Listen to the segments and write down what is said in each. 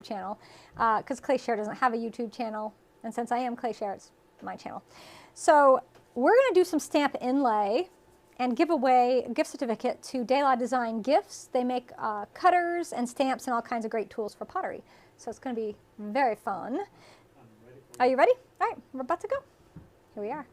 channel, because ClayShare doesn't have a YouTube channel, and since I am ClayShare, it's my channel. So we're going to do some stamp inlay and give away a gift certificate to De La Design Gifts. They make cutters and stamps and all kinds of great tools for pottery. So it's going to be very fun. Are you ready? All right, we're about to go. Here we are.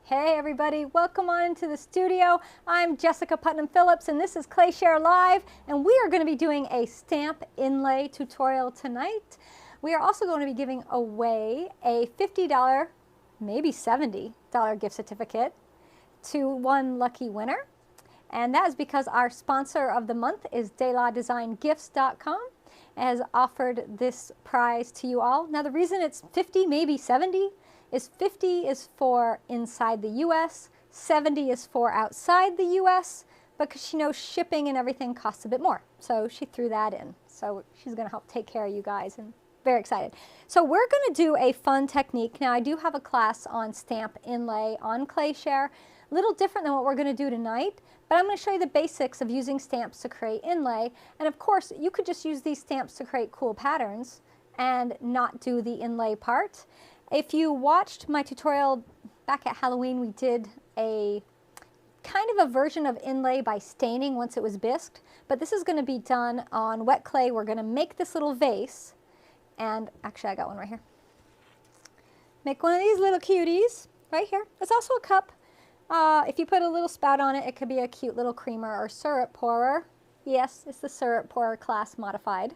Hey everybody, welcome on to the studio. I'm Jessica Putnam-Phillips and this is ClayShare Live, and we are going to be doing a stamp inlay tutorial tonight. We are also going to be giving away a $50, maybe $70 gift certificate to one lucky winner. And that is because our sponsor of the month is DeLaDesignGifts.com has offered this prize to you all. Now the reason it's 50, maybe 70, is 50 is for inside the US, 70 is for outside the US, because she knows shipping and everything costs a bit more. So she threw that in. So she's going to help take care of you guys, and very excited. So we're going to do a fun technique. Now I do have a class on stamp inlay on ClayShare, a little different than what we're going to do tonight, but I'm going to show you the basics of using stamps to create inlay. And of course, you could just use these stamps to create cool patterns and not do the inlay part. If you watched my tutorial back at Halloween, we did a kind of a version of inlay by staining once it was bisqued, but this is going to be done on wet clay. We're going to make this little vase, and actually I got one right here. Make one of these little cuties right here. It's also a cup. If you put a little spout on it, it could be a cute little creamer or syrup pourer. Yes, it's the syrup pourer class modified.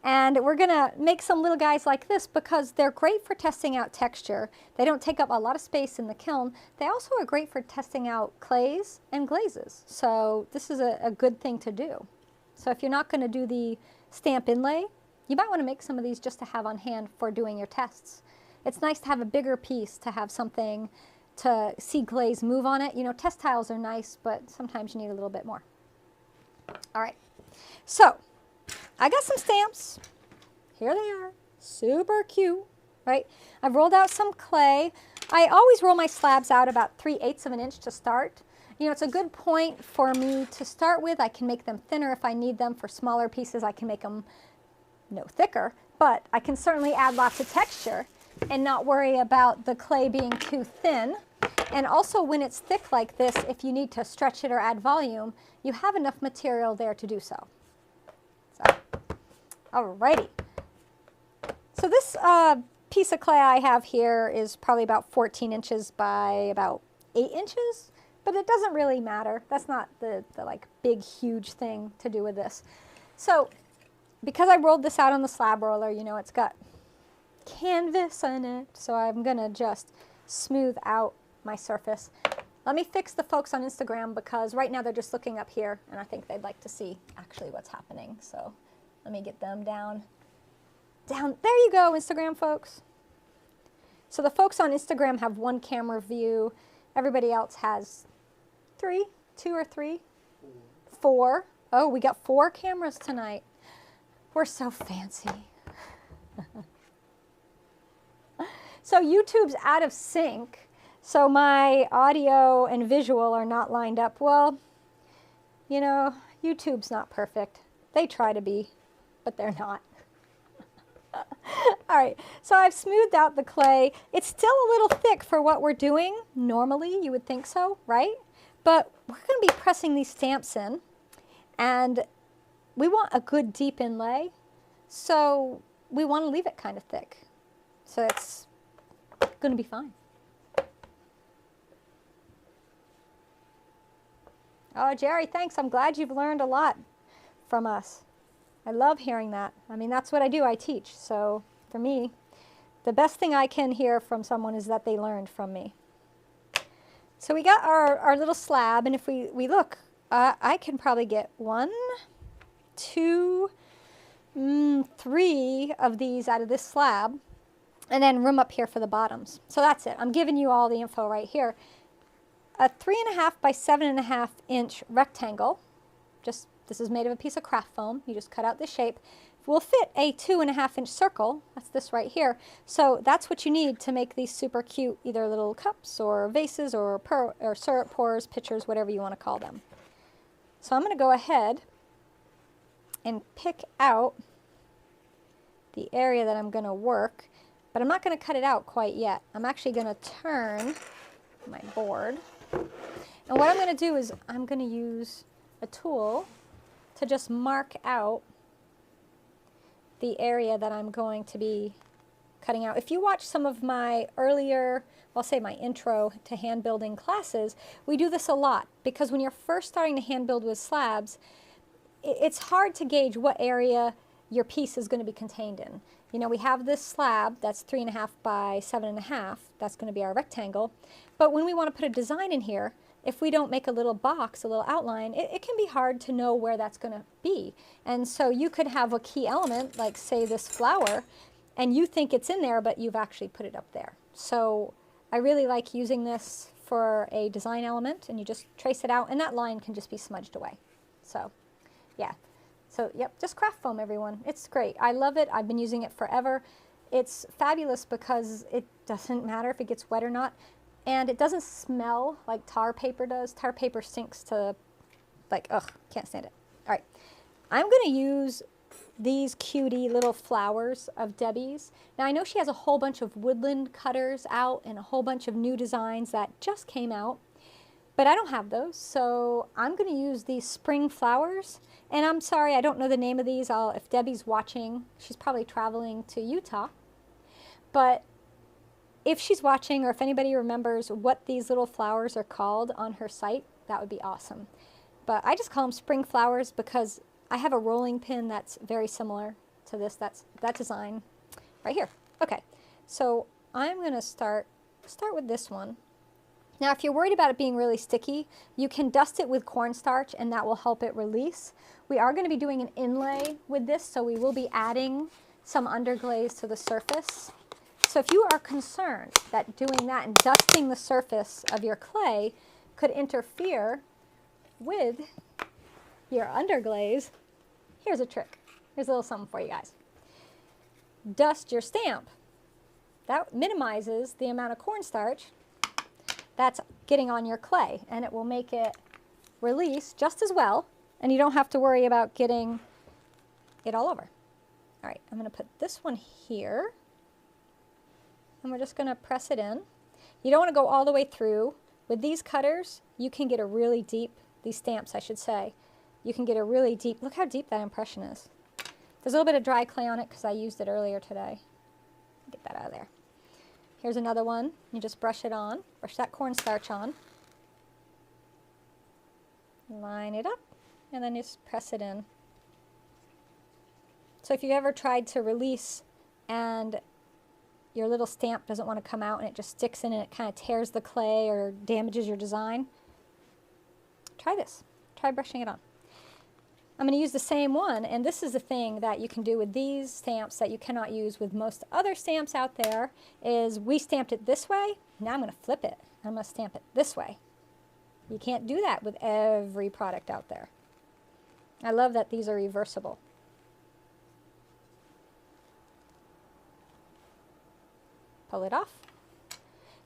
And we're going to make some little guys like this because they're great for testing out texture. They don't take up a lot of space in the kiln. They also are great for testing out clays and glazes. So this is a good thing to do. So if you're not going to do the stamp inlay, you might want to make some of these just to have on hand for doing your tests. It's nice to have a bigger piece, to have something to see glaze move on it. You know, test tiles are nice, but sometimes you need a little bit more. All right, so I got some stamps. Here they are, super cute, right? I've rolled out some clay. I always roll my slabs out about 3/8 of an inch to start. You know, it's a good point for me to start with. I can make them thinner if I need them. For smaller pieces, I can make them no thicker, but I can certainly add lots of texture and not worry about the clay being too thin. And also when it's thick like this, if you need to stretch it or add volume, you have enough material there to do so. Alrighty. So this piece of clay I have here is probably about 14 inches by about 8 inches, but it doesn't really matter. That's not the like big, huge thing to do with this. So because I rolled this out on the slab roller, you know, it's got canvas in it, so I'm going to just smooth out my surface. Let me fix the folks on Instagram because right now they're just looking up here, and I think they'd like to see actually what's happening. So let me get them down. There you go, Instagram folks. So the folks on Instagram have one camera view. Everybody else has 2 or 3? 4. Oh, we got 4 cameras tonight. We're so fancy. So YouTube's out of sync. So my audio and visual are not lined up. Well, you know, YouTube's not perfect. They try to be, but they're not. All right, so I've smoothed out the clay. It's still a little thick for what we're doing. Normally, you would think so, right? But we're going to be pressing these stamps in, and we want a good deep inlay, so we want to leave it kind of thick. So it's going to be fine. Oh, Jerry, thanks. I'm glad you've learned a lot from us. I love hearing that. I mean, that's what I do. I teach. So for me, the best thing I can hear from someone is that they learned from me. So we got our little slab, and if we look, I can probably get 1, 2, 3 of these out of this slab, and then room up here for the bottoms. So that's it. I'm giving you all the info right here. A 3.5 by 7.5 inch rectangle. This is made of a piece of craft foam. You just cut out this shape. Will fit a 2.5 inch circle. That's this right here. So that's what you need to make these super cute, either little cups or vases or syrup pourers, pitchers, whatever you want to call them. So I'm going to go ahead and pick out the area that I'm going to work, but I'm not going to cut it out quite yet. I'm actually going to turn my board. And what I'm going to do is I'm going to use a tool to just mark out the area that I'm going to be cutting out. If you watch some of my earlier, I'll say my intro to hand building classes, we do this a lot because when you're first starting to hand build with slabs, it's hard to gauge what area your piece is going to be contained in. You know, we have this slab that's 3.5 by 7.5. That's going to be our rectangle. But when we want to put a design in here, if we don't make a little box, a little outline, it can be hard to know where that's going to be. And so you could have a key element, like say this flower, and you think it's in there, but you've actually put it up there. So I really like using this for a design element, and you just trace it out, and that line can just be smudged away. So yeah. So yep, just craft foam, everyone. It's great. I love it. I've been using it forever. It's fabulous because it doesn't matter if it gets wet or not. And it doesn't smell like tar paper does. Tar paper stinks to, like, ugh, can't stand it. All right, I'm going to use these cutie little flowers of Debbie's. Now, I know she has a whole bunch of woodland cutters out and a whole bunch of new designs that just came out, but I don't have those, so I'm going to use these spring flowers. And I'm sorry, I don't know the name of these. If Debbie's watching, she's probably traveling to Utah. But if she's watching, or if anybody remembers what these little flowers are called on her site, that would be awesome. But I just call them spring flowers because I have a rolling pin that's very similar to this. That design right here. Okay, so I'm going to start with this one. Now, if you're worried about it being really sticky, you can dust it with cornstarch, and that will help it release. We are going to be doing an inlay with this, so we will be adding some underglaze to the surface. So if you are concerned that doing that and dusting the surface of your clay could interfere with your underglaze, here's a trick. Here's a little something for you guys. Dust your stamp. That minimizes the amount of cornstarch that's getting on your clay, and it will make it release just as well, and you don't have to worry about getting it all over. All right, I'm going to put this one here, and we're just going to press it in. You don't want to go all the way through. With these cutters, you can get a really deep, these stamps I should say, you can get a really deep, look how deep that impression is. There's a little bit of dry clay on it because I used it earlier today. Get that out of there. Here's another one. You just brush it on, brush that cornstarch on, line it up, and then just press it in. So if you ever tried to release and your little stamp doesn't want to come out and it just sticks in and it kind of tears the clay or damages your design, try this. Try brushing it on. I'm going to use the same one, and this is the thing that you can do with these stamps that you cannot use with most other stamps out there, is we stamped it this way, now I'm going to flip it. I'm going to stamp it this way. You can't do that with every product out there. I love that these are reversible. Pull it off.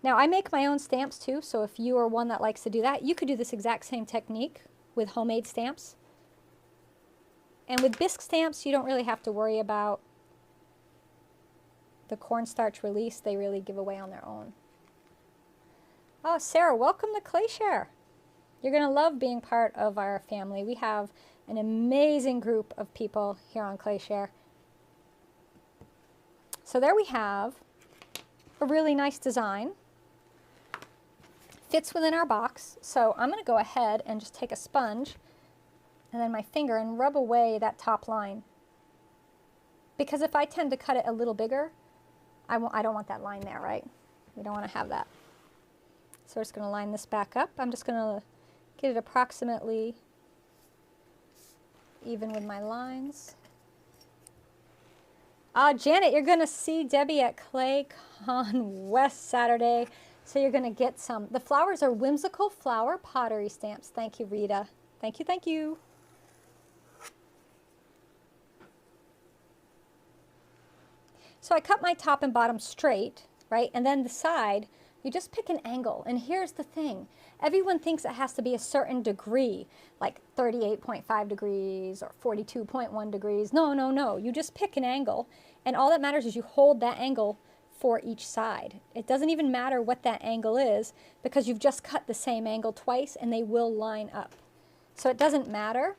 Now I make my own stamps too, so if you are one that likes to do that, you could do this exact same technique with homemade stamps. And with bisque stamps, you don't really have to worry about the cornstarch release. They really give away on their own. Oh, Sarah, welcome to ClayShare. You're going to love being part of our family. We have an amazing group of people here on ClayShare. So there we have a really nice design. Fits within our box. So I'm going to go ahead and just take a sponge and then my finger and rub away that top line. Because if I tend to cut it a little bigger, I don't want that line there, right? We don't want to have that. So we're just going to line this back up. I'm just going to get it approximately even with my lines. Janet, you're going to see Debbie at ClayCon West Saturday, so you're going to get some. The flowers are whimsical flower pottery stamps. Thank you, Rita. Thank you, thank you. So I cut my top and bottom straight, right? And then the side, You just pick an angle. And here's the thing. Everyone thinks it has to be a certain degree, like 38.5 degrees or 42.1 degrees. No, no, no. You just pick an angle. And all that matters is you hold that angle for each side. It doesn't even matter what that angle is because you've just cut the same angle twice and they will line up. So it doesn't matter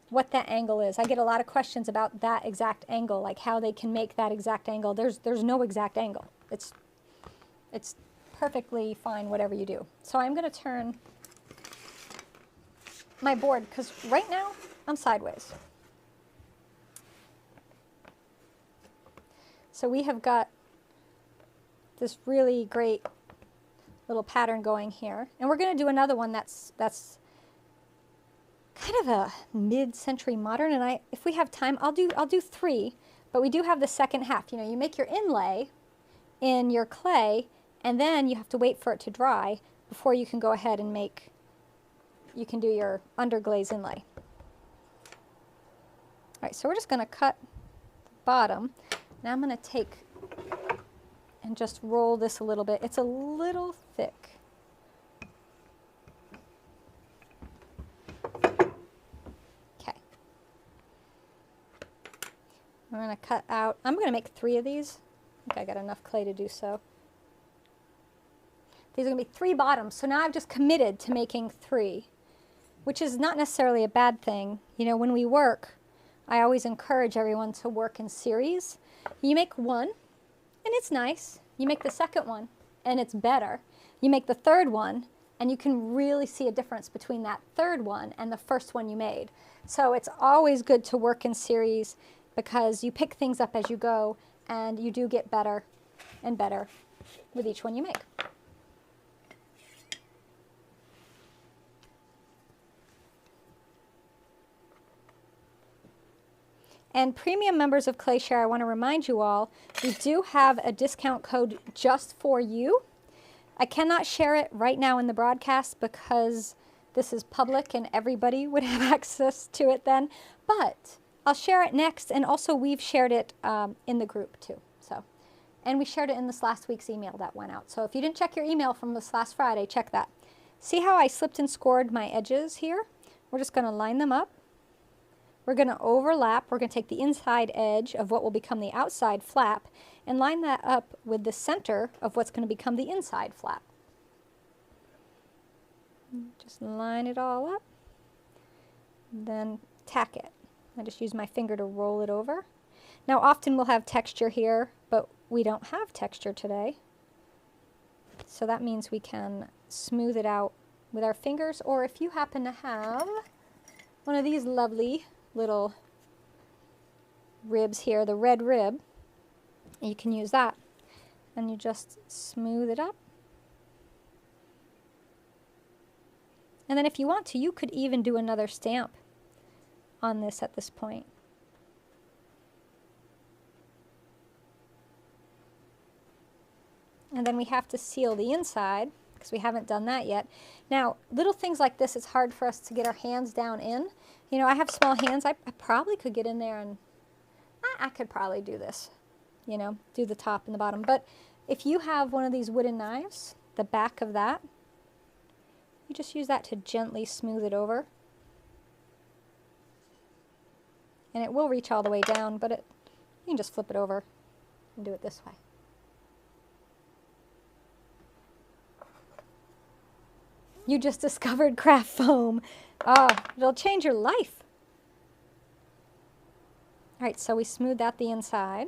what that angle is. I get a lot of questions about that exact angle, like how they can make that exact angle. There's no exact angle. It's perfectly fine whatever you do. So I'm going to turn my board because right now I'm sideways. So we have got this really great little pattern going here. And we're going to do another one that's kind of a mid-century modern. And if we have time, I'll do 3, but we do have the second half. You know, you make your inlay in your clay, and then you have to wait for it to dry before you can go ahead and you can do your underglaze inlay. All right, so we're just going to cut the bottom. Now I'm going to take and just roll this a little bit. It's a little thick. Okay. I'm going to cut out, I'm going to make 3 of these. I think I got enough clay to do so. These are going to be 3 bottoms. So now I've just committed to making 3, which is not necessarily a bad thing. You know, when we work, I always encourage everyone to work in series. You make 1, and it's nice. You make the second one, and it's better. You make the third one, and you can really see a difference between that third one and the first one you made. So it's always good to work in series because you pick things up as you go, and you do get better and better with each one you make. And premium members of ClayShare, I want to remind you all, we do have a discount code just for you. I cannot share it right now in the broadcast because this is public and everybody would have access to it then, but I'll share it next, and also we've shared it in the group too. So, and we shared it in this last week's email that went out. So if you didn't check your email from this last Friday, check that. See how I slipped and scored my edges here? We're just going to line them up. We're going to overlap. We're going to take the inside edge of what will become the outside flap and line that up with the center of what's going to become the inside flap. Just line it all up, then tack it. I just use my finger to roll it over. Now often we'll have texture here, but we don't have texture today. So that means we can smooth it out with our fingers, or if you happen to have one of these lovely little ribs here, the red rib, you can use that, and you just smooth it up. And then if you want to, you could even do another stamp on this at this point. And then we have to seal the inside because we haven't done that yet. Now, little things like this, it's hard for us to get our hands down in. You know, I have small hands. I probably could get in there and I could probably do this, you know, do the top and the bottom. But if you have one of these wooden knives, the back of that, you just use that to gently smooth it over. And it will reach all the way down, but you can just flip it over and do it this way. You just discovered craft foam. Oh, it'll change your life. All right, so we smoothed out the inside.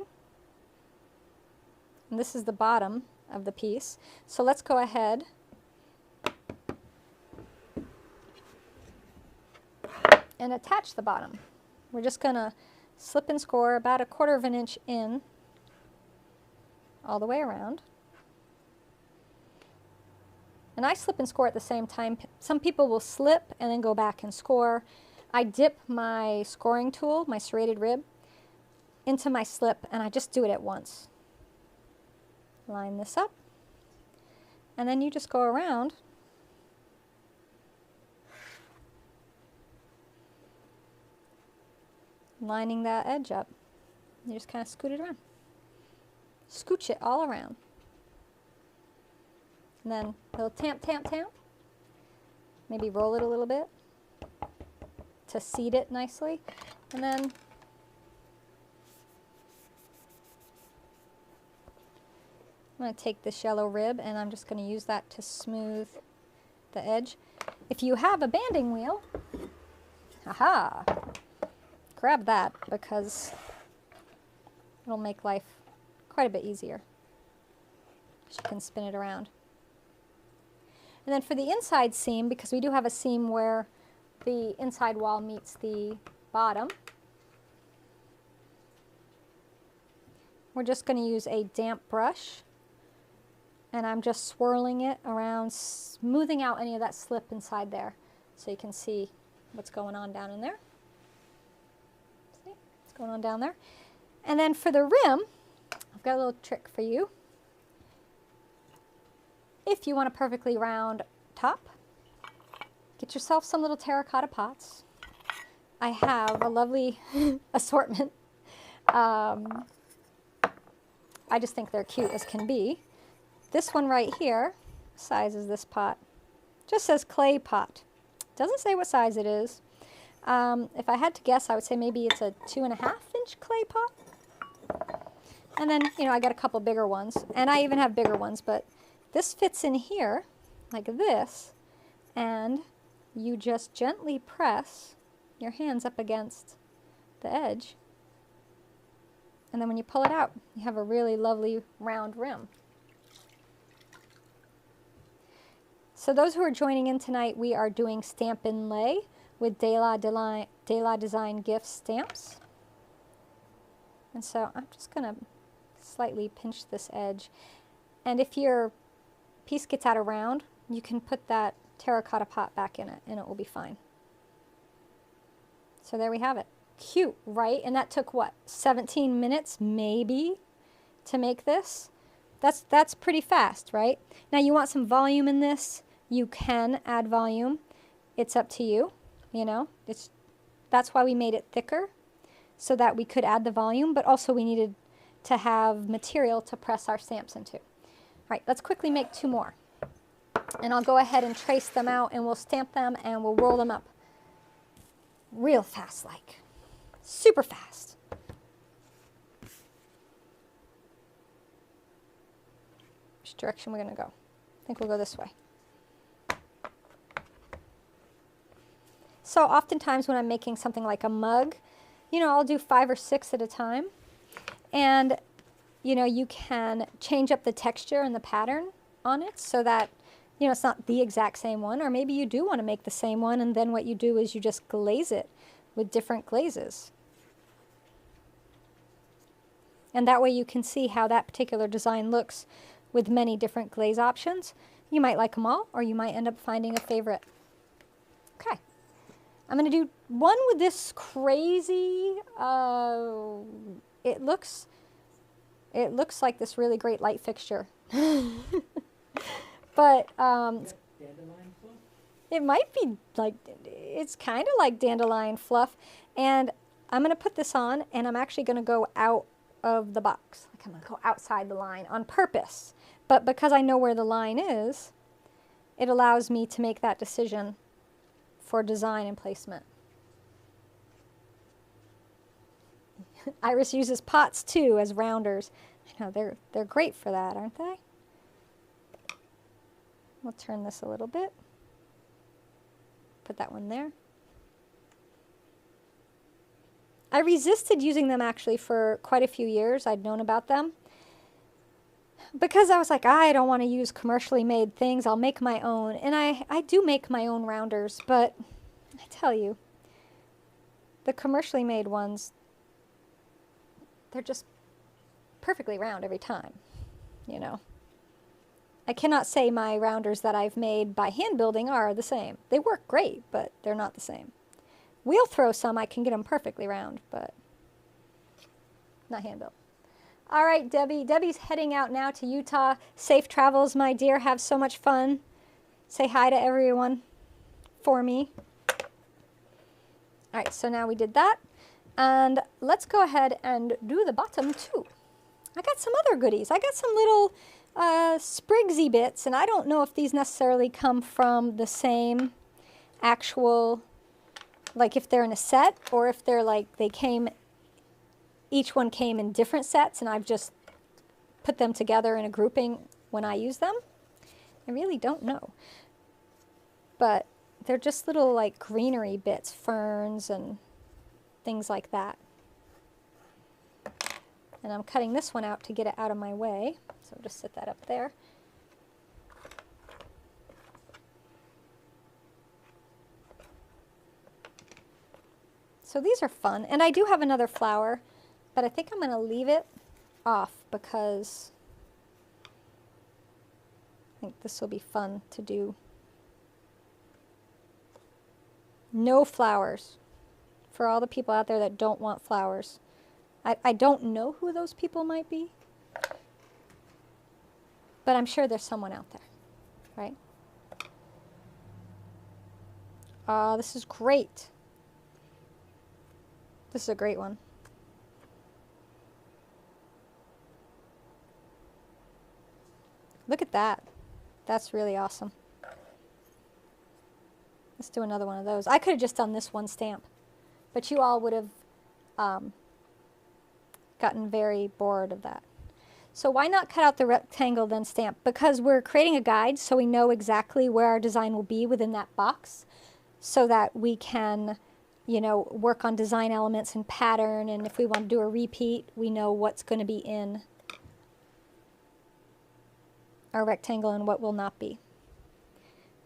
And this is the bottom of the piece. So let's go ahead and attach the bottom. We're just going to slip and score about 1/4 of an inch in all the way around. And I slip and score at the same time. Some people will slip and then go back and score. I dip my scoring tool, my serrated rib, into my slip, and I just do it at once. Line this up, and then you just go around lining that edge up. You just kind of scoot it around. Scooch it all around. And then a little tamp, tamp, tamp. Maybe roll it a little bit to seat it nicely. And then I'm going to take this yellow rib and I'm just going to use that to smooth the edge. If you have a banding wheel, aha, grab that because it'll make life quite a bit easier. You can spin it around. And then for the inside seam, because we do have a seam where the inside wall meets the bottom, we're just going to use a damp brush, and I'm just swirling it around, smoothing out any of that slip inside there so you can see what's going on down in there. See what's going on down there? And then for the rim, I've got a little trick for you. If you want a perfectly round top, get yourself some little terracotta pots. I have a lovely assortment. I just think they're cute as can be. This one right here, size is this pot? Just says clay pot. Doesn't say what size it is. If I had to guess, I would say maybe it's a 2.5-inch clay pot. And then, you know, I got a couple bigger ones, and I even have bigger ones, but this fits in here like this, and you just gently press your hands up against the edge, and then when you pull it out, you have a really lovely round rim. So those who are joining in tonight, we are doing stamp inlay with De La Design Gift stamps. And so I'm just going to slightly pinch this edge, and if your piece gets out of round, you can put that terracotta pot back in it and it will be fine. So there we have it. Cute, right? And that took what, 17 minutes maybe to make this? That's pretty fast, right? Now you want some volume in this, you can add volume. It's up to you, you know. That's why we made it thicker, so that we could add the volume, but also we needed to have material to press our stamps into. All right, let's quickly make 2 more. And I'll go ahead and trace them out, and we'll stamp them and we'll roll them up real fast, like super fast. Which direction we're going to go? I think we'll go this way. So oftentimes when I'm making something like a mug, you know, I'll do 5 or 6 at a time. And, you know, you can change up the texture and the pattern on it so that, you know, it's not the exact same one. Or maybe you do want to make the same one, and then what you do is you just glaze it with different glazes. And that way you can see how that particular design looks with many different glaze options. You might like them all, or you might end up finding a favorite. Okay. I'm going to do one with this crazy, it looks like this really great light fixture. But it might be like, it's kind of like dandelion fluff. And I'm going to put this on, and I'm actually going to go out of the box. Like I'm going to go outside the line on purpose. But because I know where the line is, it allows me to make that decision for design and placement. Iris uses pots too as rounders. I know they're great for that, aren't they? We'll turn this a little bit. Put that one there. I resisted using them actually for quite a few years. I'd known about them. Because I was like, I don't want to use commercially made things. I'll make my own. And I do make my own rounders, but I tell you, the commercially made ones, they're just perfectly round every time, you know. I cannot say my rounders that I've made by hand building are the same. They work great, but they're not the same. Wheel throw some, I can get them perfectly round, but not hand built. All right, Debbie. Debbie's heading out now to Utah. Safe travels, my dear. Have so much fun. Say hi to everyone for me. All right, so now we did that. And let's go ahead and do the bottom too. I got some other goodies. I got some little Sprigsy bits, and I don't know if these necessarily come from the same actual, like if they're in a set, or if they're like each one came in different sets and I've just put them together in a grouping when I use them. I really don't know. But they're just little like greenery bits, ferns and things like that. And I'm cutting this one out to get it out of my way. So I'll just set that up there. So these are fun. And I do have another flower, but I think I'm going to leave it off because I think this will be fun to do. No flowers for all the people out there that don't want flowers. I don't know who those people might be, but I'm sure there's someone out there, right? This is great. This is a great one. Look at that. That's really awesome. Let's do another one of those. I could have just done this one stamp, but you all would have gotten very bored of that. So why not cut out the rectangle then stamp? Because we're creating a guide so we know exactly where our design will be within that box so that we can, you know, work on design elements and pattern, and if we want to do a repeat, we know what's going to be in our rectangle and what will not be.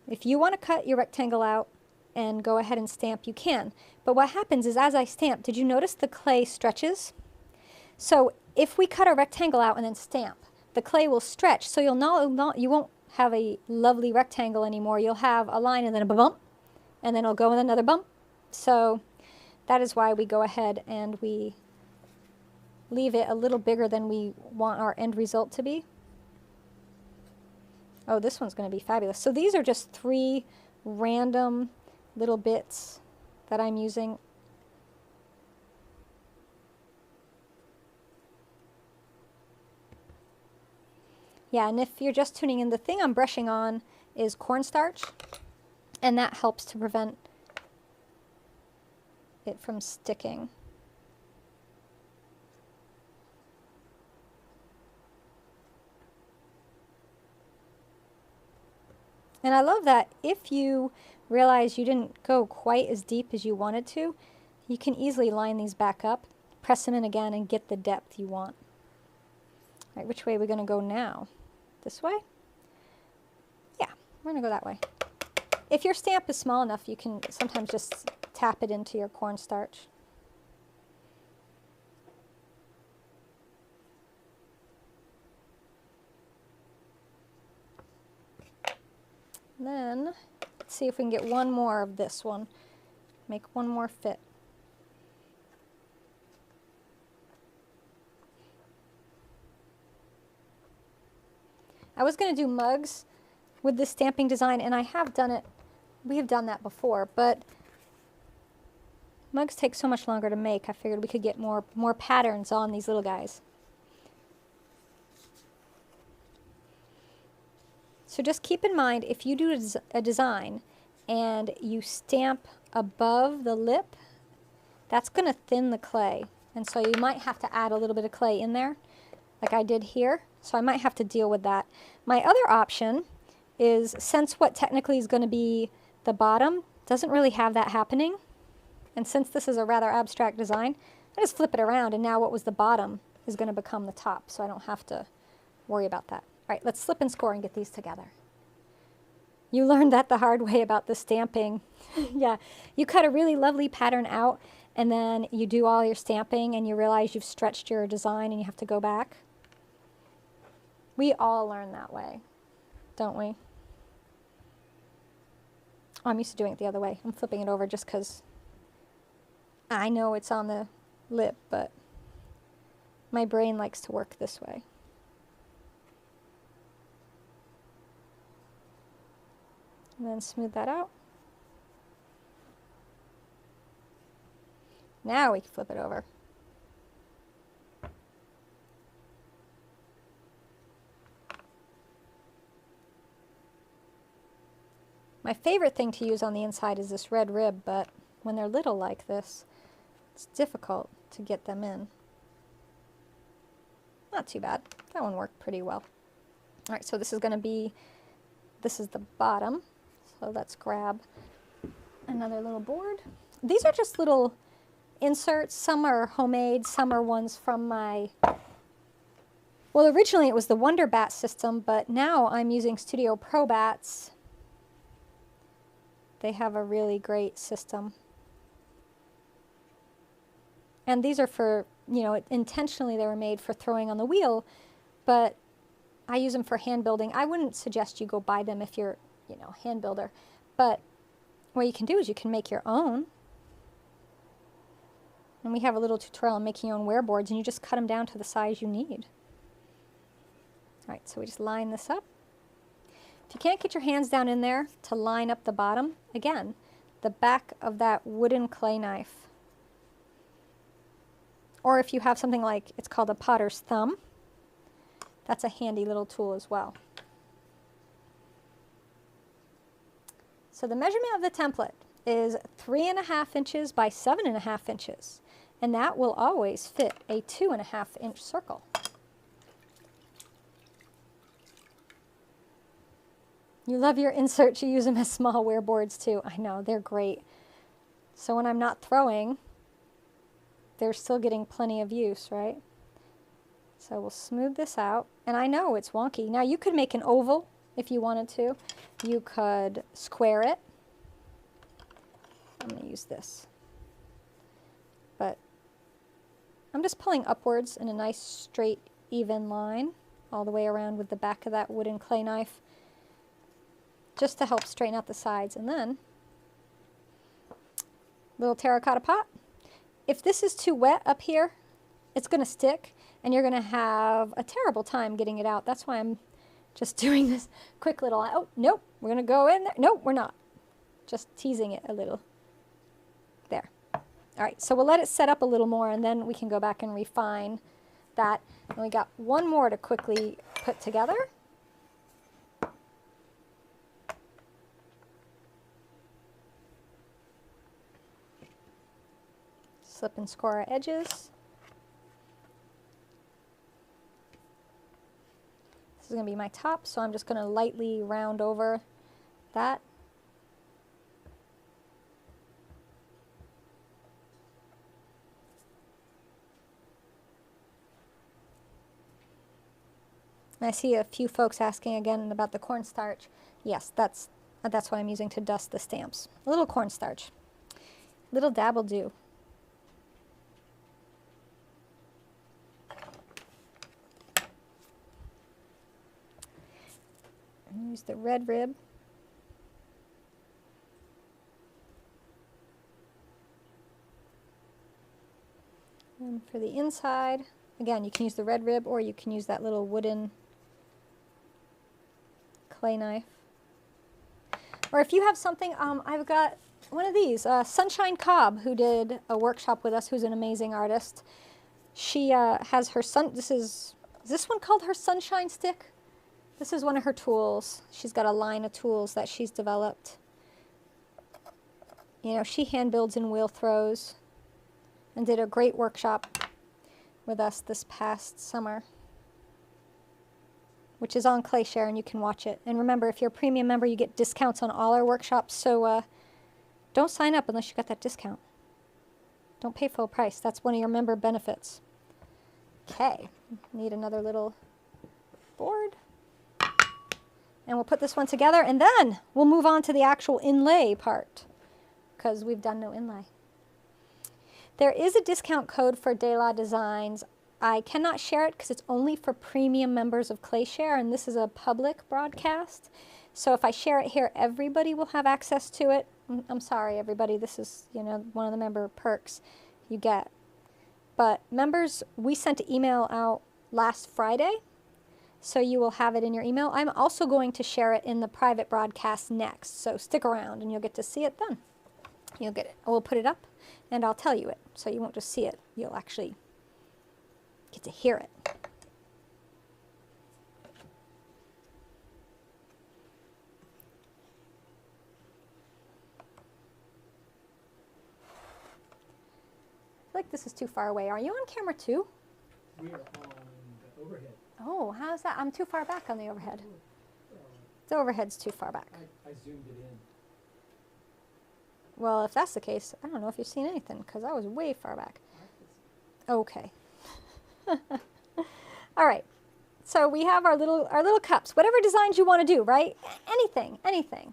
If you want to cut your rectangle out and go ahead and stamp, you can. But what happens is as I stamp, did you notice the clay stretches? So if we cut a rectangle out and then stamp, the clay will stretch, so you won't have a lovely rectangle anymore. You'll have a line and then a bump, and then it'll go with another bump. So that is why we go ahead and we leave it a little bigger than we want our end result to be. Oh, this one's going to be fabulous. So these are just 3 random little bits that I'm using. Yeah, and if you're just tuning in, the thing I'm brushing on is cornstarch, and that helps to prevent it from sticking. And I love that if you realize you didn't go quite as deep as you wanted to, you can easily line these back up, press them in again, and get the depth you want. All right, which way are we going to go now? This way? Yeah, we're going to go that way. If your stamp is small enough, you can sometimes just tap it into your cornstarch. Then, let's see if we can get one more of this one. Make one more fit. I was going to do mugs with this stamping design, and I have done it. We have done that before, but mugs take so much longer to make. I figured we could get more patterns on these little guys. So just keep in mind, if you do a design and you stamp above the lip, that's going to thin the clay. And so you might have to add a little bit of clay in there, like I did here. So I might have to deal with that. My other option is, since what technically is going to be the bottom doesn't really have that happening, and since this is a rather abstract design, I just flip it around, and now what was the bottom is going to become the top, so I don't have to worry about that. All right, let's slip and score and get these together. You learned that the hard way about the stamping. Yeah, you cut a really lovely pattern out, and then you do all your stamping, and you realize you've stretched your design, and you have to go back. We all learn that way, don't we? Oh, I'm used to doing it the other way. I'm flipping it over just because I know it's on the lip, but my brain likes to work this way. And then smooth that out. Now we can flip it over. My favorite thing to use on the inside is this red rib, but when they're little like this, it's difficult to get them in. Not too bad. That one worked pretty well. All right, so this is going to be, this is the bottom. So let's grab another little board. These are just little inserts. Some are homemade, some are ones from my, well, originally it was the Wonder Bat system, but now I'm using Studio Pro bats. They have a really great system. And these are for, you know, intentionally they were made for throwing on the wheel, but I use them for hand building. I wouldn't suggest you go buy them if you're, you know, hand builder, but what you can do is you can make your own. And we have a little tutorial on making your own wear boards, and you just cut them down to the size you need. All right, so we just line this up. If you can't get your hands down in there to line up the bottom, again, the back of that wooden clay knife. Or if you have something like, it's called a potter's thumb, that's a handy little tool as well. So the measurement of the template is 3.5 inches by 7.5 inches, and that will always fit a 2.5 inch circle. You love your inserts, you use them as small wear boards too. I know, they're great. So when I'm not throwing, they're still getting plenty of use, right? So we'll smooth this out. And I know it's wonky. Now you could make an oval if you wanted to. You could square it. I'm going to use this. But I'm just pulling upwards in a nice straight even line all the way around with the back of that wooden clay knife, just to help straighten out the sides. And then little terracotta pot. If this is too wet up here, it's going to stick and you're going to have a terrible time getting it out. That's why I'm just doing this quick little, oh, nope, we're going to go in there. Nope, we're not. Just teasing it a little. There. All right, so we'll let it set up a little more and then we can go back and refine that. And we got one more to quickly put together. Slip and score our edges. This is going to be my top, so I'm just going to lightly round over that. And I see a few folks asking again about the cornstarch. Yes, that's what I'm using to dust the stamps. A little cornstarch. Little dab will do. Use the red rib. And for the inside, again, you can use the red rib or you can use that little wooden clay knife. Or if you have something, I've got one of these, Sunshine Cobb, who did a workshop with us, who's an amazing artist. She has her is this one called her Sunshine Stick? This is one of her tools. She's got a line of tools that she's developed. You know, she hand builds and wheel throws and did a great workshop with us this past summer, which is on ClayShare and you can watch it. And remember, if you're a premium member, you get discounts on all our workshops, so don't sign up unless you got that discount. Don't pay full price. That's one of your member benefits. Okay, need another little board. And we'll put this one together, and then we'll move on to the actual inlay part, because we've done no inlay. There is a discount code for De La Designs. I cannot share it because it's only for premium members of ClayShare, and this is a public broadcast. So if I share it here, everybody will have access to it. I'm sorry, everybody. This is, you know, one of the member perks you get. But members, we sent an email out last Friday, so you will have it in your email. I'm also going to share it in the private broadcast next, so stick around and you'll get to see it then. You'll get it. We'll put it up and I'll tell you it, so you won't just see it. You'll actually get to hear it. like this is too far away. Are you on camera too? We are on the overhead. Oh, how's that? I'm too far back on the overhead. The overhead's too far back. I zoomed it in. Well, if that's the case, I don't know if you've seen anything because I was way far back. Okay. All right. So we have our little cups, whatever designs you want to do, right? Anything, anything.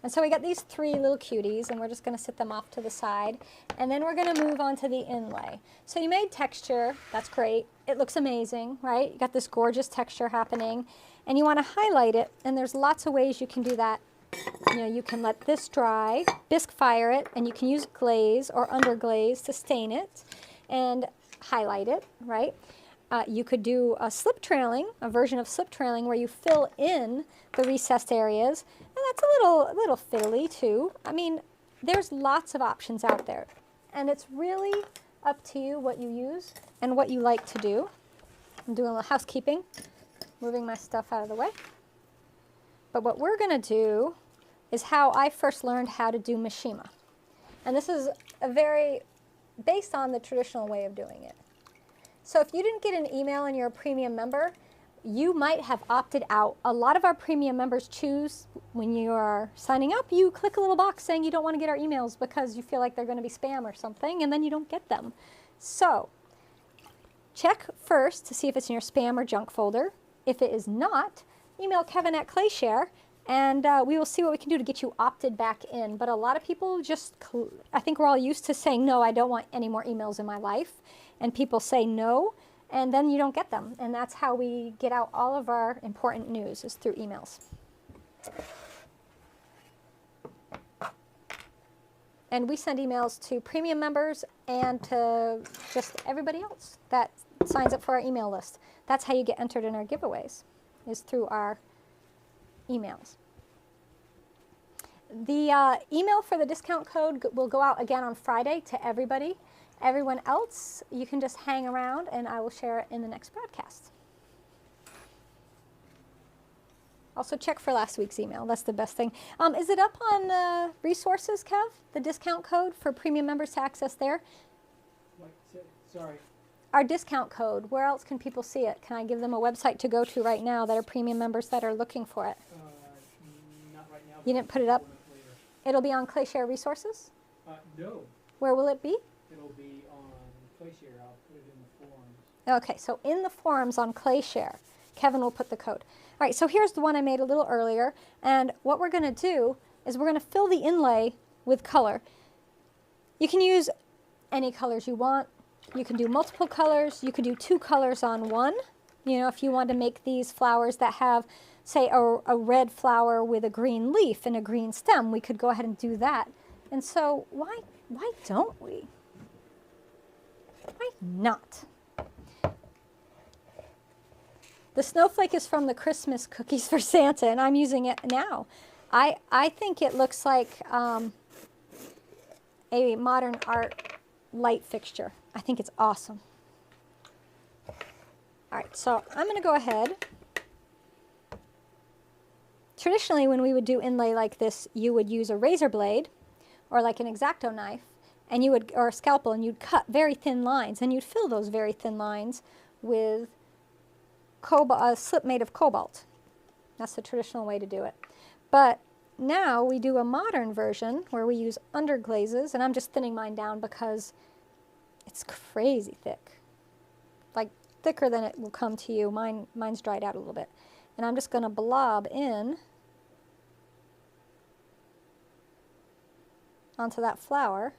And so we got these 3 little cuties, and we're just going to sit them off to the side. And then we're going to move on to the inlay. So you made texture. That's great. It looks amazing, right? You got this gorgeous texture happening. And you want to highlight it, and there's lots of ways you can do that. You know, you can let this dry, bisque fire it, and you can use glaze or underglaze to stain it and highlight it, right? You could do a slip trailing, a version of slip trailing where you fill in the recessed areas, and that's a little fiddly too. I mean, there's lots of options out there, and it's really up to you what you use and what you like to do. I'm doing a little housekeeping, moving my stuff out of the way. But what we're going to do is how I first learned how to do mishima. And this is based on the traditional way of doing it. So if you didn't get an email and you're a premium member, you might have opted out. A lot of our premium members choose, when you are signing up, you click a little box saying you don't want to get our emails because you feel like they're going to be spam or something, and then you don't get them. So check first to see if it's in your spam or junk folder. If it is not, email Kevin at Clayshare, and we will see what we can do to get you opted back in. But a lot of people just, I think we're all used to saying, no, I don't want any more emails in my life. And people say no, and then you don't get them. And that's how we get out all of our important news, is through emails. And we send emails to premium members and to just everybody else that signs up for our email list. That's how you get entered in our giveaways, is through our emails. The email for the discount code will go out again on Friday to everybody. Everyone else, you can just hang around and I will share it in the next broadcast. Also check for last week's email. That's the best thing. Is it up on resources, Kev? The discount code for premium members to access there? Sorry. Our discount code, where else can people see it? Can I give them a website to go to right now that are premium members that are looking for it? Not right now. You didn't put it up? It'll be on Clayshare Resources? No. Where will it be? It'll be on Clayshare. I'll put it in the forums. Okay, so in the forums on Clayshare, Kevin will put the code. All right, so here's the one I made a little earlier, and what we're going to do is we're going to fill the inlay with color. You can use any colors you want. You can do multiple colors. You could do 2 colors on one. You know, if you want to make these flowers that have, say, a red flower with a green leaf and a green stem, we could go ahead and do that. And so why don't we? Why not? The snowflake is from the Christmas cookies for Santa, and I'm using it now. I think it looks like a modern art light fixture. I think it's awesome. All right, so I'm going to go ahead. Traditionally, when we would do inlay like this, you would use a razor blade or like an X-Acto knife, and or a scalpel, and you'd cut very thin lines, and you'd fill those very thin lines with a slip made of cobalt. That's the traditional way to do it. But now we do a modern version where we use underglazes, and I'm just thinning mine down because it's crazy thick, like thicker than it will come to you. Mine's dried out a little bit. And I'm just going to blob in onto that flower,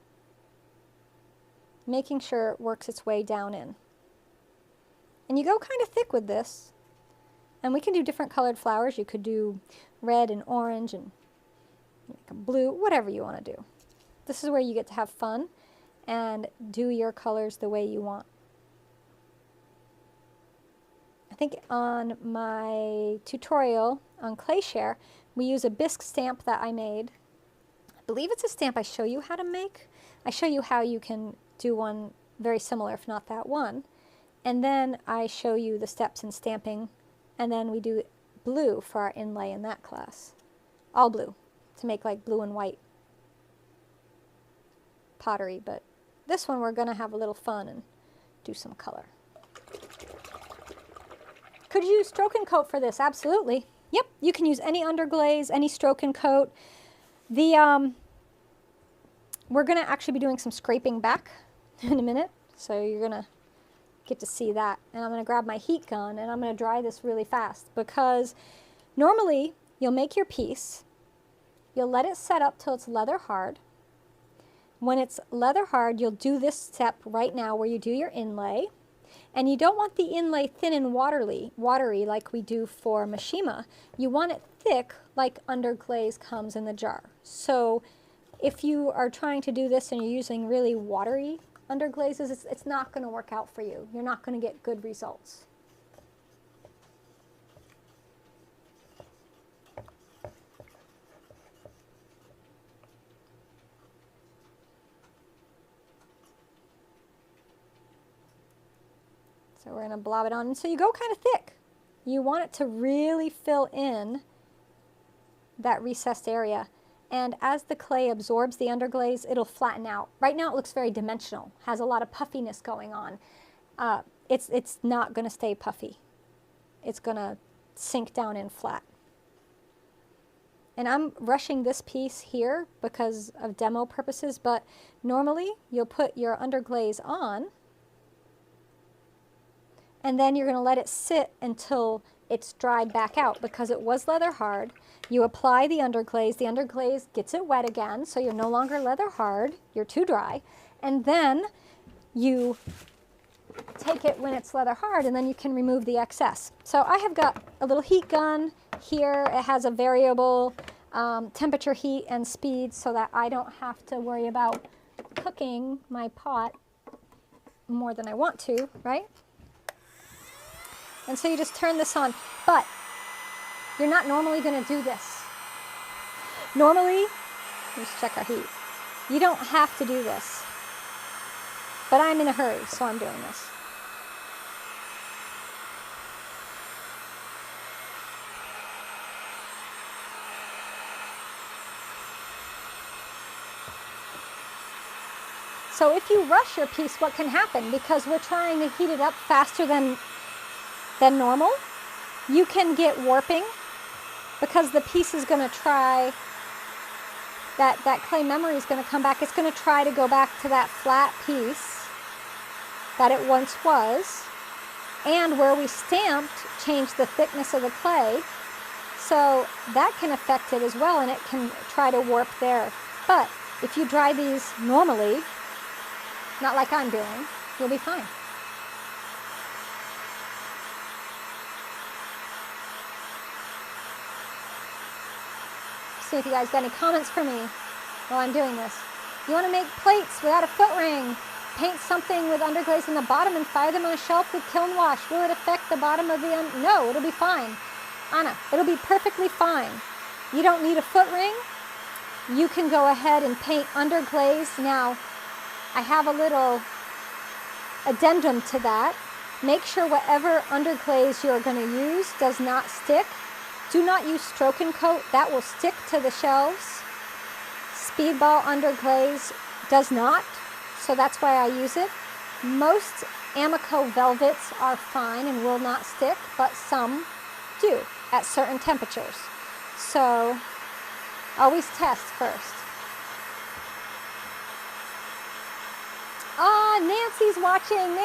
making sure it works its way down in. And you go kind of thick with this, and we can do different colored flowers. You could do red and orange and blue, whatever you want to do. This is where you get to have fun and do your colors the way you want. I think on my tutorial on Clayshare, we use a bisque stamp that I made. I believe it's a stamp I show you how to make. I show you how you can do one very similar, if not that one. And then I show you the steps in stamping, and then we do blue for our inlay in that class. All blue, to make like blue and white pottery, but this one we're going to have a little fun and do some color. Could you use stroke and coat for this? Absolutely. Yep, you can use any underglaze, any stroke and coat. We're going to actually be doing some scraping back in a minute, so you're going to get to see that. And I'm going to grab my heat gun and I'm going to dry this really fast, because normally you'll make your piece, you'll let it set up till it's leather hard. When it's leather hard, you'll do this step right now where you do your inlay. And you don't want the inlay thin and watery like we do for Mishima. You want it thick like underglaze comes in the jar. So if you are trying to do this and you're using really watery underglazes, it's not going to work out for you. You're not going to get good results. So we're going to blob it on. And so you go kind of thick. You want it to really fill in that recessed area. And as the clay absorbs the underglaze, it'll flatten out. Right now it looks very dimensional, has a lot of puffiness going on. It's not going to stay puffy. It's going to sink down in flat. And I'm rushing this piece here because of demo purposes, but normally you'll put your underglaze on, and then you're going to let it sit until it's dried back out, because it was leather hard. You apply the underglaze gets it wet again, so you're no longer leather hard, you're too dry. And then you take it when it's leather hard, and then you can remove the excess. So I have got a little heat gun here. It has a variable temperature, heat, and speed, so that I don't have to worry about cooking my pot more than I want to, right? And so you just turn this on, but you're not normally going to do this. Normally, let's check our heat. You don't have to do this, but I'm in a hurry, so I'm doing this. So if you rush your piece, what can happen? Because we're trying to heat it up faster than normal, you can get warping, because the piece is going to try, that clay memory is going to come back. It's going to try to go back to that flat piece that it once was, and where we stamped changed the thickness of the clay, so that can affect it as well, and it can try to warp there. But if you dry these normally, not like I'm doing, you'll be fine. See if you guys got any comments for me while I'm doing this. You want to make plates without a foot ring. Paint something with underglaze in the bottom and fire them on a shelf with kiln wash. Will it affect the bottom of the No, it'll be fine. Anna, it'll be perfectly fine. You don't need a foot ring. You can go ahead and paint underglaze. Now, I have a little addendum to that. Make sure whatever underglaze you're going to use does not stick. Do not use stroke and coat. That will stick to the shelves. Speedball underglaze does not, so that's why I use it. Most Amico velvets are fine and will not stick, but some do at certain temperatures. So always test first. Ah, Nancy's watching.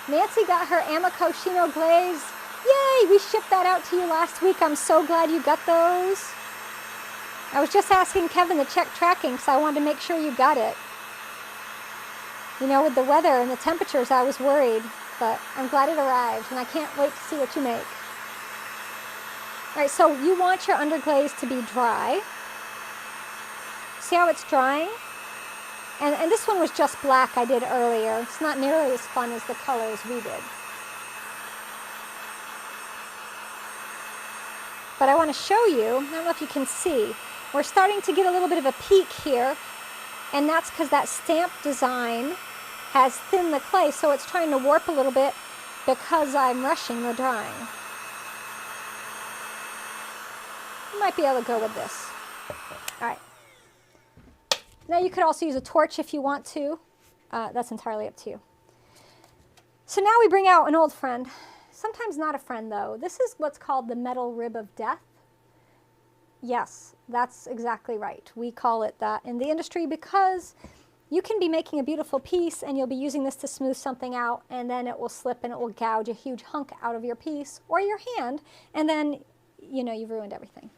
Nancy got her Amico Chino glaze. Yay, we shipped that out to you last week. I'm so glad you got those. I was just asking Kevin to check tracking because I wanted to make sure you got it. You know, with the weather and the temperatures, I was worried, but I'm glad it arrived, and I can't wait to see what you make. All right, so you want your underglaze to be dry. See how it's drying? And this one was just black I did earlier. It's not nearly as fun as the colors we did. But I want to show you, I don't know if you can see, we're starting to get a little bit of a peak here, and that's because that stamp design has thinned the clay, so it's trying to warp a little bit because I'm rushing the drying. You might be able to go with this. All right. Now you could also use a torch if you want to. That's entirely up to you. So now we bring out an old friend. Sometimes not a friend, though. This is what's called the metal rib of death. Yes, that's exactly right. We call it that in the industry because you can be making a beautiful piece and you'll be using this to smooth something out, and then it will slip and it will gouge a huge hunk out of your piece or your hand, and then, you know, you've ruined everything.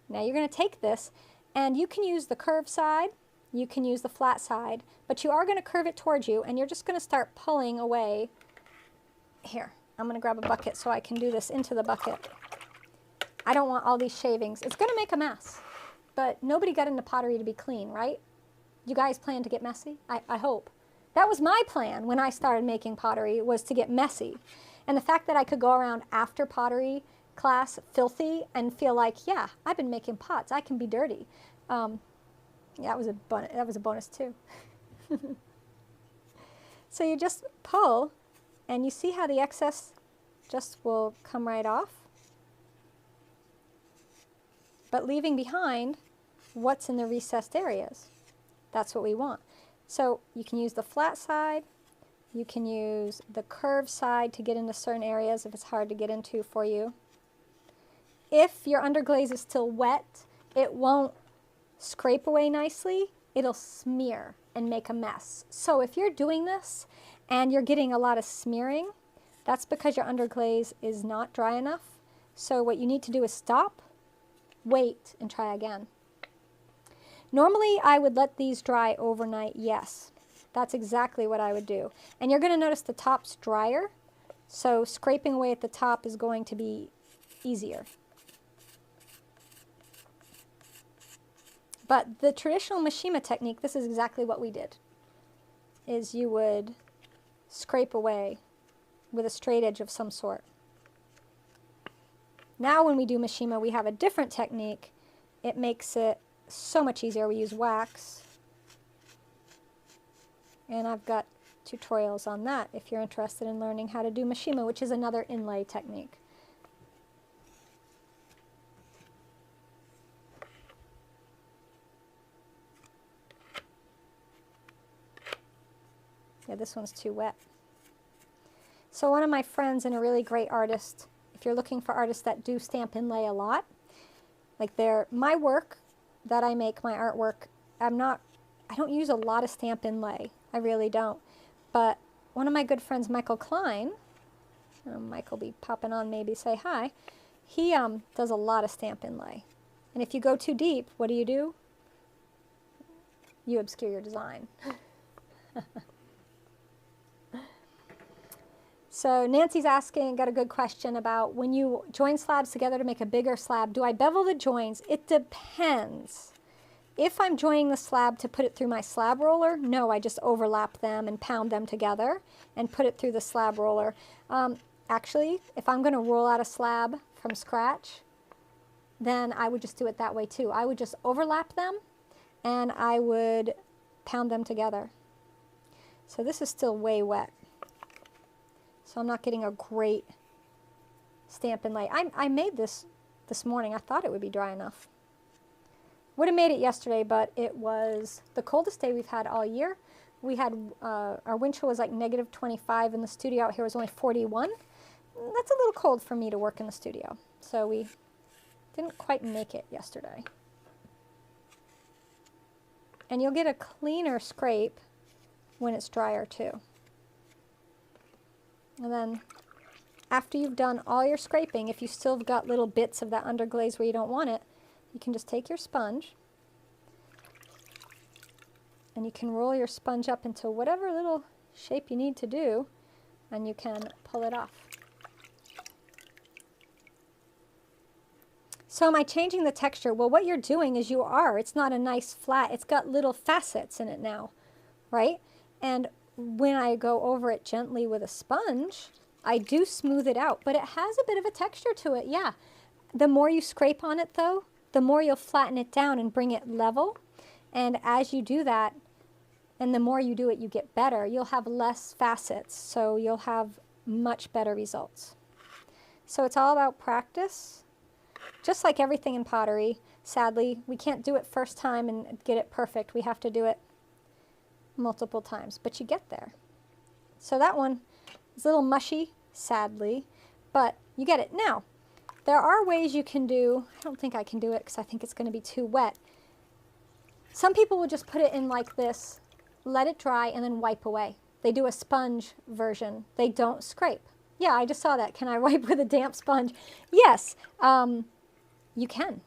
Now you're going to take this, and you can use the curved side, you can use the flat side, but you are going to curve it towards you, and you're just going to start pulling away. Here, I'm going to grab a bucket so I can do this into the bucket. I don't want all these shavings. It's going to make a mess, but nobody got into pottery to be clean, right? You guys plan to get messy? I hope. That was my plan when I started making pottery, was to get messy. And the fact that I could go around after pottery class filthy and feel like, yeah, I've been making pots, I can be dirty. Yeah, that was a bonus too. So you just pull, and you see how the excess just will come right off, but leaving behind what's in the recessed areas. That's what we want. So you can use the flat side, you can use the curved side to get into certain areas if it's hard to get into for you. If your underglaze is still wet, it won't scrape away nicely, it'll smear and make a mess. So if you're doing this and you're getting a lot of smearing, that's because your underglaze is not dry enough. So what you need to do is stop, wait, and try again. Normally I would let these dry overnight, yes. That's exactly what I would do. And you're going to notice the top's drier, so scraping away at the top is going to be easier. But the traditional Mishima technique, this is exactly what we did, is you would scrape away with a straight edge of some sort. Now when we do Mishima, we have a different technique. It makes it so much easier. We use wax. And I've got tutorials on that if you're interested in learning how to do Mishima, which is another inlay technique. Yeah, this one's too wet. So one of my friends and a really great artist, if you're looking for artists that do stamp inlay a lot, like my work that I make, my artwork, I don't use a lot of stamp inlay. I really don't. But one of my good friends, Michael Klein, Mike will be popping on, maybe say hi, he does a lot of stamp inlay. And if you go too deep, what do? You obscure your design. So Nancy's asking, got a good question about when you join slabs together to make a bigger slab, do I bevel the joins? It depends. If I'm joining the slab to put it through my slab roller, no, I just overlap them and pound them together and put it through the slab roller. Actually, if I'm going to roll out a slab from scratch, then I would just do it that way too. I would just overlap them and I would pound them together. So this is still way wet. So I'm not getting a great stamp inlay. I made this morning. I thought it would be dry enough. Would have made it yesterday, but it was the coldest day we've had all year. We had, our wind chill was like -25, and the studio out here was only 41. That's a little cold for me to work in the studio. So we didn't quite make it yesterday. And you'll get a cleaner scrape when it's drier too. And then after you've done all your scraping, if you still have got little bits of that underglaze where you don't want it, you can just take your sponge and you can roll your sponge up into whatever little shape you need to do, and you can pull it off. So am I changing the texture? Well, what you're doing is it's not a nice flat, it's got little facets in it now, right? And when I go over it gently with a sponge, I do smooth it out, but it has a bit of a texture to it, yeah. The more you scrape on it though, the more you'll flatten it down and bring it level. And as you do that, and the more you do it, you get better. You'll have less facets, so you'll have much better results. So it's all about practice. Just like everything in pottery, Sadly, we can't do it first time and get it perfect. We have to do it multiple times, but you get there. So that one is a little mushy, sadly, but you get it. Now, there are ways you can do, I don't think I can do it because I think it's going to be too wet. Some people will just put it in like this, let it dry, and then wipe away. They do a sponge version. They don't scrape. Yeah, I just saw that. Can I wipe with a damp sponge? Yes, you can.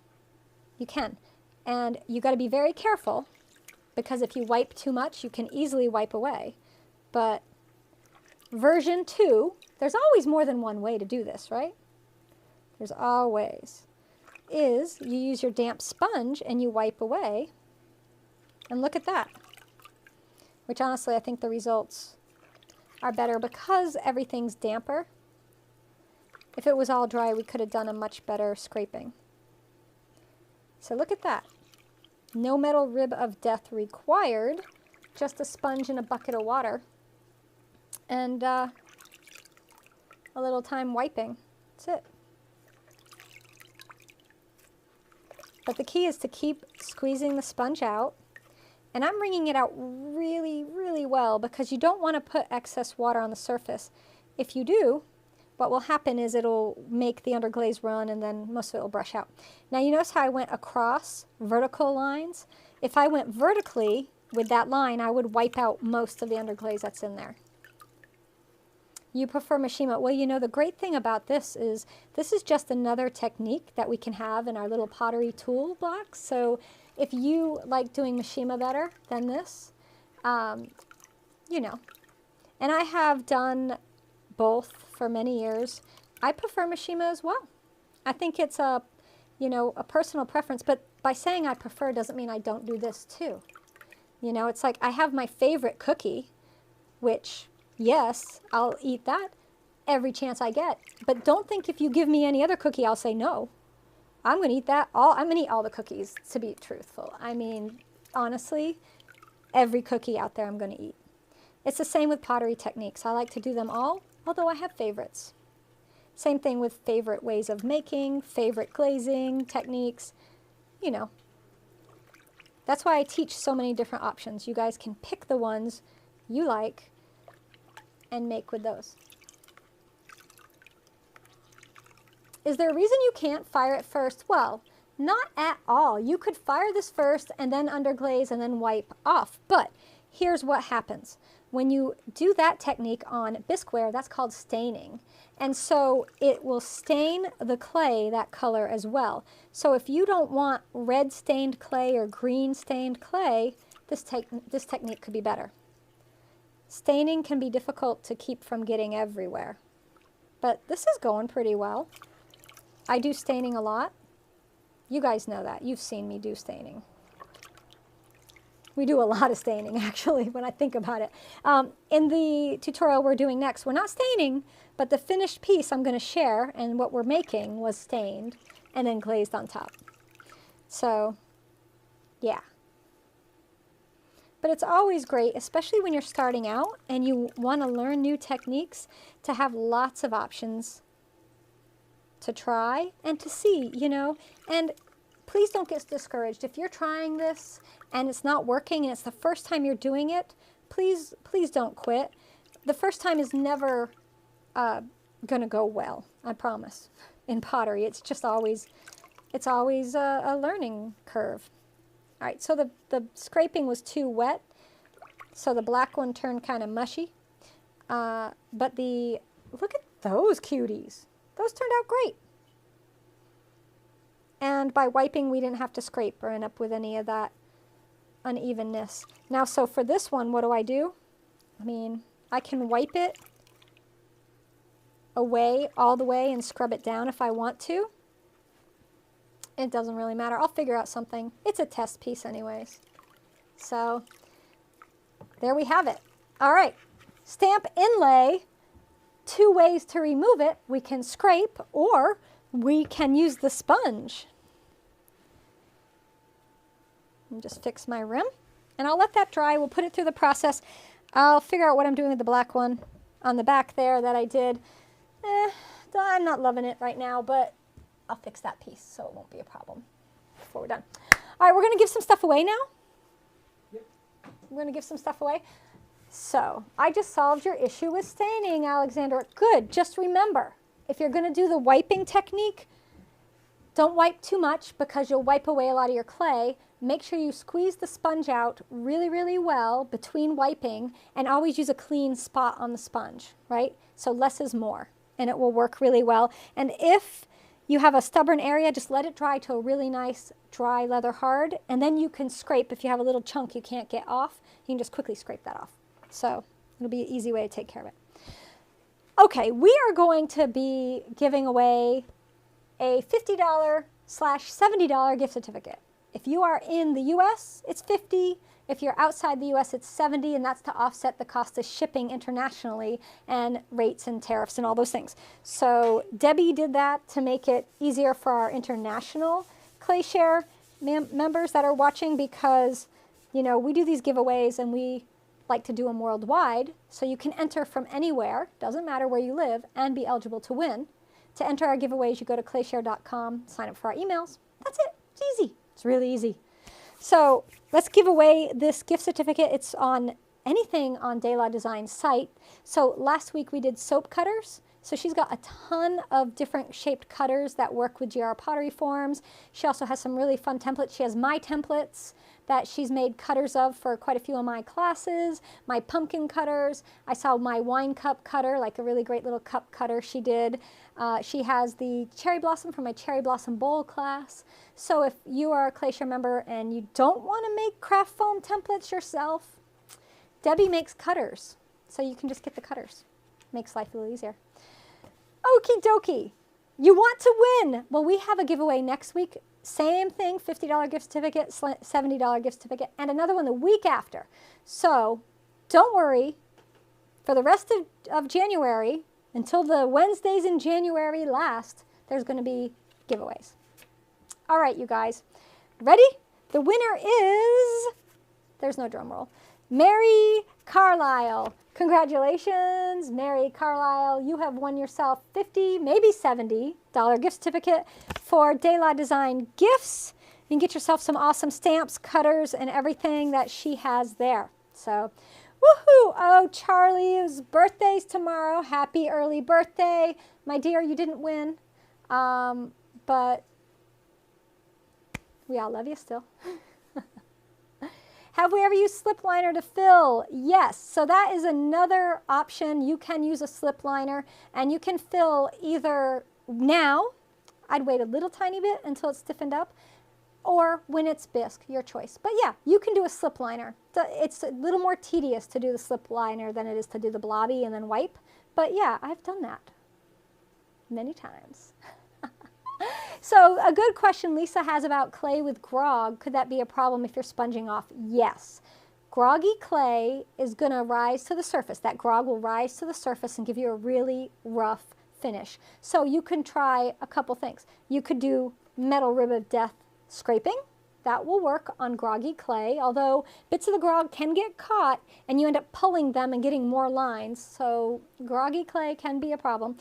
You can. And you got to be very careful, because if you wipe too much, you can easily wipe away. But version 2, there's always more than one way to do this, right? There's always. Is you use your damp sponge and you wipe away. And look at that. Which honestly, I think the results are better because everything's damper. If it was all dry, we could have done a much better scraping. So look at that. No metal rib of death required, just a sponge and a bucket of water. And a little time wiping. That's it. But the key is to keep squeezing the sponge out. And I'm wringing it out really, really well because you don't want to put excess water on the surface. If you do, what will happen is it'll make the underglaze run and then most of it will brush out. Now you notice how I went across vertical lines? If I went vertically with that line, I would wipe out most of the underglaze that's in there. You prefer Mishima. Well, you know, the great thing about this is just another technique that we can have in our little pottery toolbox. So if you like doing Mishima better than this, you know. And I have done both for many years. I prefer Mishima as well. I think it's a, you know, a personal preference, but by saying I prefer doesn't mean I don't do this too. You know, it's like I have my favorite cookie, which, yes, I'll eat that every chance I get. But don't think if you give me any other cookie, I'll say no. I'm going to eat that all. I'm going to eat all the cookies, to be truthful. I mean, honestly, every cookie out there I'm going to eat. It's the same with pottery techniques. I like to do them all, although I have favorites. Same thing with favorite ways of making, favorite glazing techniques, you know. That's why I teach so many different options. You guys can pick the ones you like and make with those. Is there a reason you can't fire it first? Well, not at all. You could fire this first and then underglaze and then wipe off. But here's what happens. When you do that technique on bisqueware, that's called staining. And so it will stain the clay that color as well. So if you don't want red stained clay or green stained clay, this technique could be better. Staining can be difficult to keep from getting everywhere. But this is going pretty well. I do staining a lot. You guys know that. You've seen me do staining. We do a lot of staining, actually, when I think about it. In the tutorial we're doing next, we're not staining, but the finished piece I'm going to share, and what we're making was stained and then glazed on top. So, yeah. But it's always great, especially when you're starting out and you want to learn new techniques, to have lots of options to try and to see, you know. And please don't get discouraged. If you're trying this and it's not working and it's the first time you're doing it, please don't quit. The first time is never going to go well, I promise. In pottery, it's just always, a learning curve. All right, so the scraping was too wet, so the black one turned kind of mushy. But look at those cuties. Those turned out great. And by wiping, we didn't have to scrape or end up with any of that unevenness. Now, so for this one, what do? I mean, I can wipe it away all the way and scrub it down if I want to. It doesn't really matter. I'll figure out something. It's a test piece anyways. So there we have it. All right, stamp inlay. 2 ways to remove it. We can scrape or we can use the sponge. And just fix my rim and I'll let that dry. We'll put it through the process. I'll figure out what I'm doing with the black one on the back there that I did. I'm not loving it right now, but I'll fix that piece so it won't be a problem. before we're done. All right, we're going to give some stuff away now. Yep. We're going to give some stuff away. So I just solved your issue with staining, Alexander. Good. Just remember, if you're going to do the wiping technique, don't wipe too much because you'll wipe away a lot of your clay. Make sure you squeeze the sponge out really, really well between wiping, and always use a clean spot on the sponge, right? So less is more, and it will work really well. And if you have a stubborn area, just let it dry to a really nice dry leather hard, and then you can scrape. If you have a little chunk you can't get off, you can just quickly scrape that off. So it'll be an easy way to take care of it. Okay, we are going to be giving away a $50/$70 gift certificate. If you are in the US, it's $50. If you're outside the US, it's $70, and that's to offset the cost of shipping internationally and rates and tariffs and all those things. So Debbie did that to make it easier for our international ClayShare members that are watching, because, you know, we do these giveaways and we like to do them worldwide, so you can enter from anywhere, doesn't matter where you live, and be eligible to win. To enter our giveaways, you go to clayshare.com, sign up for our emails. That's it. It's easy. It's really easy. So let's give away this gift certificate. It's on anything on De La Design's site. So last week we did soap cutters. So she's got a ton of different shaped cutters that work with GR pottery forms. She also has some really fun templates. She has my templates that she's made cutters of for quite a few of my classes, my pumpkin cutters. I saw my wine cup cutter, like a really great little cup cutter she did. She has the cherry blossom from my cherry blossom bowl class. So if you are a ClayShare member and you don't want to make craft foam templates yourself, Debbie makes cutters. So you can just get the cutters. Makes life a little easier. Okie dokie. You want to win. Well, we have a giveaway next week. Same thing, $50 gift certificate, $70 gift certificate, and another one the week after. So don't worry. For the rest of January, until the Wednesdays in January last, there's going to be giveaways. All right, you guys. Ready? The winner is, there's no drum roll, Mary Carlisle. Congratulations, Mary Carlisle. You have won yourself $50, maybe $70 gift certificate for De La Design gifts. You can get yourself some awesome stamps, cutters, and everything that she has there. So, woohoo! Oh, Charlie's birthday's tomorrow. Happy early birthday. My dear, you didn't win, but we all love you still. Have we ever used slip liner to fill? Yes. So that is another option. You can use a slip liner, and you can fill either now, I'd wait a little tiny bit until it's stiffened up, or when it's bisque, your choice. But yeah, you can do a slip liner. It's a little more tedious to do the slip liner than it is to do the blobby and then wipe. But yeah, I've done that many times. So a good question Lisa has about clay with grog. Could that be a problem if you're sponging off? Yes. Groggy clay is going to rise to the surface. That grog will rise to the surface and give you a really rough finish. So you can try a couple things. You could do metal rib of death scraping. That will work on groggy clay, although bits of the grog can get caught and you end up pulling them and getting more lines. So groggy clay can be a problem.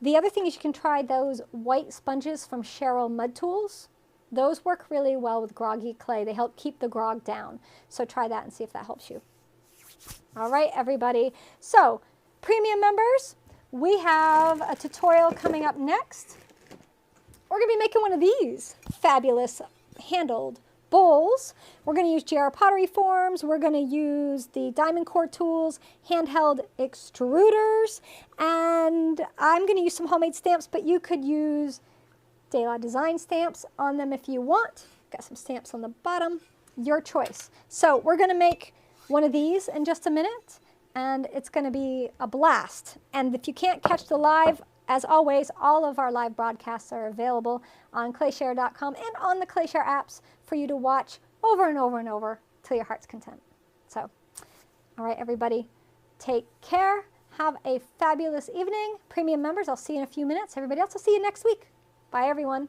The other thing is you can try those white sponges from Cheryl Mud Tools. Those work really well with groggy clay. They help keep the grog down. So try that and see if that helps you. All right, everybody. So premium members, we have a tutorial coming up next. We're going to be making one of these fabulous handled bowls. We're going to use GR pottery forms. We're going to use the diamond core tools, handheld extruders, and I'm going to use some homemade stamps, but you could use De La Design stamps on them if you want. Got some stamps on the bottom, your choice. So we're going to make one of these in just a minute, and it's going to be a blast. And if you can't catch the live, as always, all of our live broadcasts are available on clayshare.com and on the ClayShare apps for you to watch over and over and over till your heart's content. So, all right, everybody, take care. Have a fabulous evening. Premium members, I'll see you in a few minutes. Everybody else, I'll see you next week. Bye, everyone.